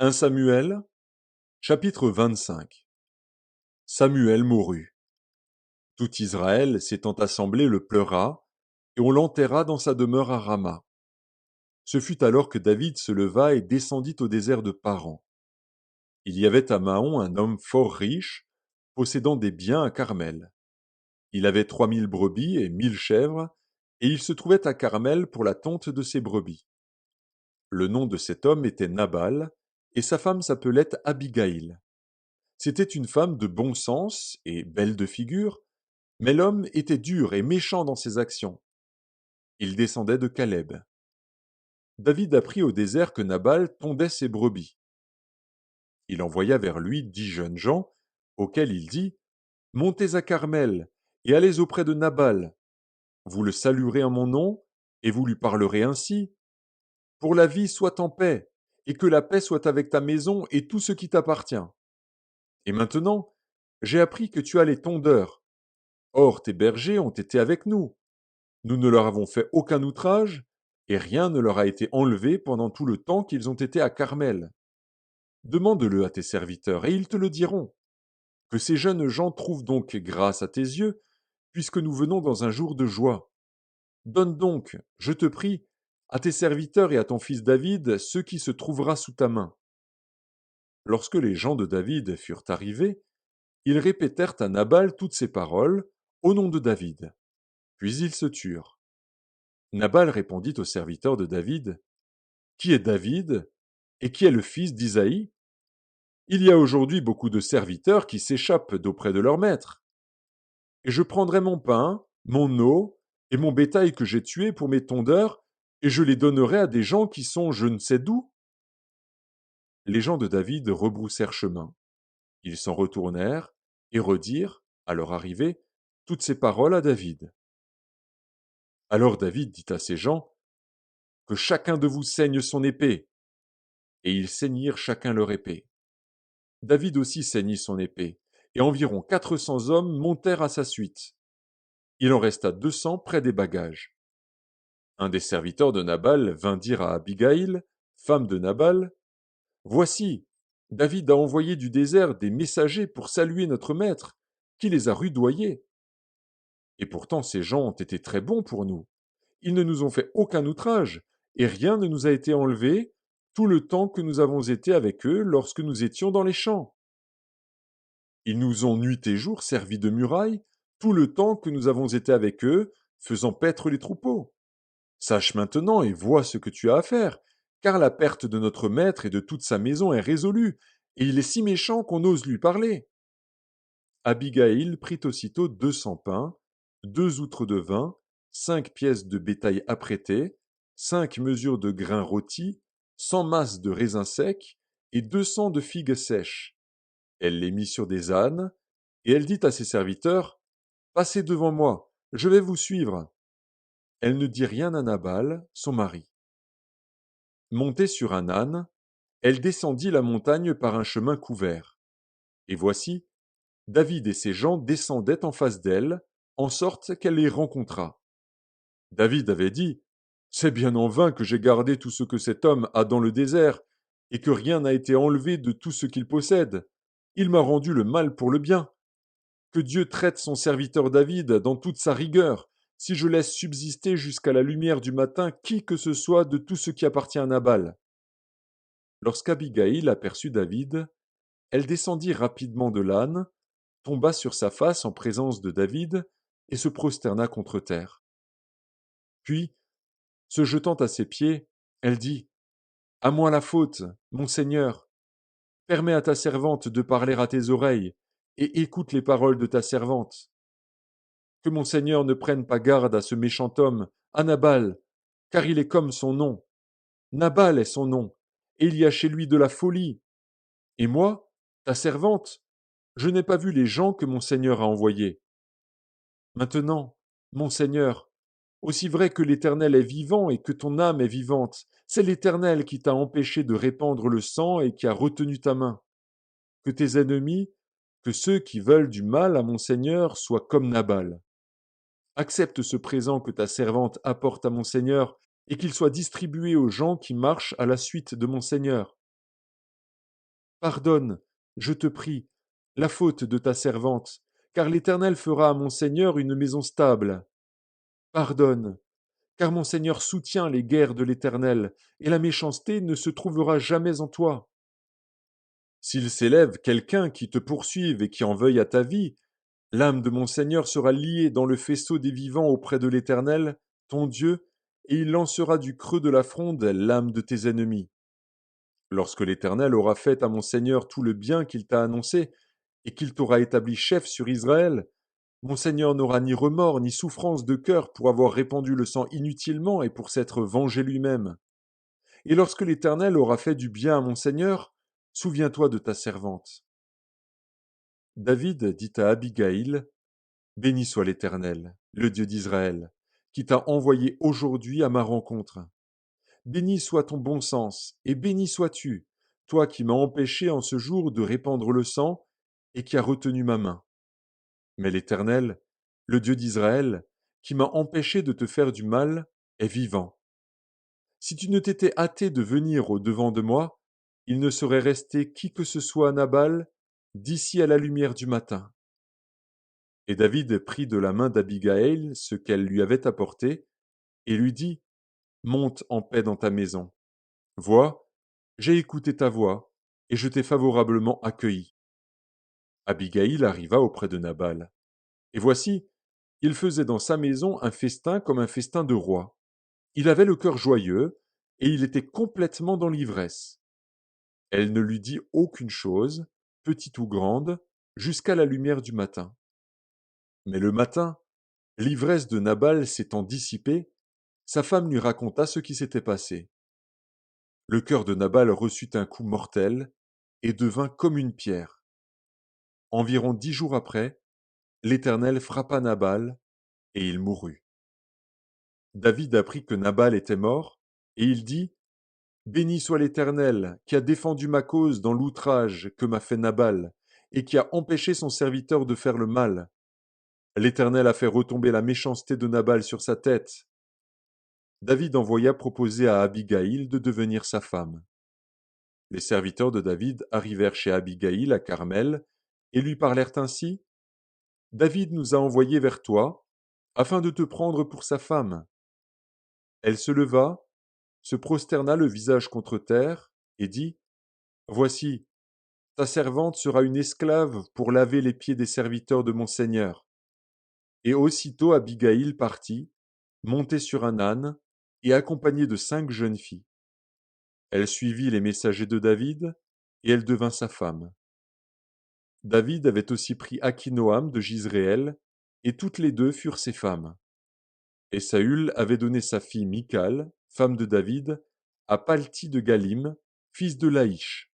1 Samuel, chapitre 25. Samuel mourut. Tout Israël, s'étant assemblé, le pleura, et on l'enterra dans sa demeure à Rama. Ce fut alors que David se leva et descendit au désert de Paran. Il y avait à Mahon un homme fort riche, possédant des biens à Carmel. Il avait 3000 brebis et 1000 chèvres, et il se trouvait à Carmel pour la tonte de ses brebis. Le nom de cet homme était Nabal, et sa femme s'appelait Abigaïl. C'était une femme de bon sens et belle de figure, mais l'homme était dur et méchant dans ses actions. Il descendait de Caleb. David apprit au désert que Nabal tondait ses brebis. Il envoya vers lui 10 jeunes gens, auxquels il dit: Montez à Carmel et allez auprès de Nabal. Vous le saluerez en mon nom, et vous lui parlerez ainsi: Pour la vie sois en paix, et que la paix soit avec ta maison et tout ce qui t'appartient. Et maintenant, j'ai appris que tu as les tondeurs. Or tes bergers ont été avec nous. Nous ne leur avons fait aucun outrage, et rien ne leur a été enlevé pendant tout le temps qu'ils ont été à Carmel. Demande-le à tes serviteurs, et ils te le diront. Que ces jeunes gens trouvent donc grâce à tes yeux, puisque nous venons dans un jour de joie. Donne donc, je te prie, à tes serviteurs et à ton fils David ce qui se trouvera sous ta main. Lorsque les gens de David furent arrivés, ils répétèrent à Nabal toutes ces paroles, au nom de David. Puis ils se turent. Nabal répondit aux serviteurs de David: Qui est David et qui est le fils d'Isaïe? Il y a aujourd'hui beaucoup de serviteurs qui s'échappent d'auprès de leur maître. Et je prendrai mon pain, mon eau et mon bétail que j'ai tué pour mes tondeurs, et je les donnerai à des gens qui sont je ne sais d'où. Les gens de David rebroussèrent chemin. Ils s'en retournèrent et redirent, à leur arrivée, toutes ces paroles à David. Alors David dit à ses gens: Que chacun de vous saigne son épée. Et ils saignirent chacun leur épée. David aussi saignit son épée, et environ 400 hommes montèrent à sa suite. Il en resta 200 près des bagages. Un des serviteurs de Nabal vint dire à Abigaïl, femme de Nabal: Voici, David a envoyé du désert des messagers pour saluer notre maître, qui les a rudoyés. Et pourtant ces gens ont été très bons pour nous. Ils ne nous ont fait aucun outrage, et rien ne nous a été enlevé tout le temps que nous avons été avec eux lorsque nous étions dans les champs. Ils nous ont nuit et jour servi de muraille tout le temps que nous avons été avec eux, faisant paître les troupeaux. Sache maintenant et vois ce que tu as à faire, car la perte de notre maître et de toute sa maison est résolue, et il est si méchant qu'on ose lui parler. Abigaïl prit aussitôt 200 pains, 2 outres de vin, 5 pièces de bétail apprêtées, 5 mesures de grains rôtis, 100 masses de raisins secs et 200 de figues sèches. Elle les mit sur des ânes, et elle dit à ses serviteurs: Passez devant moi, je vais vous suivre. Elle ne dit rien à Nabal, son mari. Montée sur un âne, elle descendit la montagne par un chemin couvert. Et voici, David et ses gens descendaient en face d'elle, en sorte qu'elle les rencontra. David avait dit: C'est bien en vain que j'ai gardé tout ce que cet homme a dans le désert, et que rien n'a été enlevé de tout ce qu'il possède. Il m'a rendu le mal pour le bien. Que Dieu traite son serviteur David dans toute sa rigueur, si je laisse subsister jusqu'à la lumière du matin qui que ce soit de tout ce qui appartient à Nabal. Lorsqu'Abigaïl aperçut David, elle descendit rapidement de l'âne, tomba sur sa face en présence de David et se prosterna contre terre. Puis, se jetant à ses pieds, elle dit: À moi la faute, mon Seigneur. Permets à ta servante de parler à tes oreilles, et écoute les paroles de ta servante. Que mon Seigneur ne prenne pas garde à ce méchant homme, à Nabal, car il est comme son nom. Nabal est son nom, et il y a chez lui de la folie. Et moi, ta servante, je n'ai pas vu les gens que mon Seigneur a envoyés. Maintenant, mon Seigneur, aussi vrai que l'Éternel est vivant et que ton âme est vivante, c'est l'Éternel qui t'a empêché de répandre le sang et qui a retenu ta main. Que tes ennemis, que ceux qui veulent du mal à mon Seigneur soient comme Nabal. Accepte ce présent que ta servante apporte à mon Seigneur, et qu'il soit distribué aux gens qui marchent à la suite de mon Seigneur. Pardonne, je te prie, la faute de ta servante, car l'Éternel fera à mon Seigneur une maison stable. Pardonne, car mon Seigneur soutient les guerres de l'Éternel, et la méchanceté ne se trouvera jamais en toi. S'il s'élève quelqu'un qui te poursuive et qui en veuille à ta vie, l'âme de mon Seigneur sera liée dans le faisceau des vivants auprès de l'Éternel, ton Dieu, et il lancera du creux de la fronde l'âme de tes ennemis. Lorsque l'Éternel aura fait à mon Seigneur tout le bien qu'il t'a annoncé, et qu'il t'aura établi chef sur Israël, mon Seigneur n'aura ni remords ni souffrance de cœur pour avoir répandu le sang inutilement et pour s'être vengé lui-même. Et lorsque l'Éternel aura fait du bien à mon Seigneur, souviens-toi de ta servante. David dit à Abigaïl, béni soit l'Éternel, le Dieu d'Israël, qui t'a envoyé aujourd'hui à ma rencontre. Béni soit ton bon sens, et béni sois-tu, toi qui m'as empêché en ce jour de répandre le sang, et qui as retenu ma main. Mais l'Éternel, le Dieu d'Israël, qui m'a empêché de te faire du mal, est vivant. Si tu ne t'étais hâté de venir au-devant de moi, il ne serait resté qui que ce soit à Nabal d'ici à la lumière du matin. Et David prit de la main d'Abigaïl ce qu'elle lui avait apporté, et lui dit, monte en paix dans ta maison. Vois, j'ai écouté ta voix, et je t'ai favorablement accueilli. Abigaïl arriva auprès de Nabal. Et voici, il faisait dans sa maison un festin comme un festin de roi. Il avait le cœur joyeux, et il était complètement dans l'ivresse. Elle ne lui dit aucune chose, petite ou grande, jusqu'à la lumière du matin. Mais le matin, l'ivresse de Nabal s'étant dissipée, sa femme lui raconta ce qui s'était passé. Le cœur de Nabal reçut un coup mortel et devint comme une pierre. Environ 10 jours après, l'Éternel frappa Nabal et il mourut. David apprit que Nabal était mort, et il dit, béni soit l'Éternel, qui a défendu ma cause dans l'outrage que m'a fait Nabal, et qui a empêché son serviteur de faire le mal. L'Éternel a fait retomber la méchanceté de Nabal sur sa tête. David envoya proposer à Abigaïl de devenir sa femme. Les serviteurs de David arrivèrent chez Abigaïl à Carmel, et lui parlèrent ainsi, David nous a envoyés vers toi, afin de te prendre pour sa femme. Elle se leva, se prosterna le visage contre terre, et dit, voici, ta servante sera une esclave pour laver les pieds des serviteurs de mon Seigneur. Et aussitôt Abigaïl partit, montée sur un âne, et accompagnée de 5 jeunes filles. Elle suivit les messagers de David, et elle devint sa femme. David avait aussi pris Akinoam de Gisréel, et toutes les deux furent ses femmes. Et Saül avait donné sa fille Michal, femme de David, à Palti de Galim, fils de Laïch.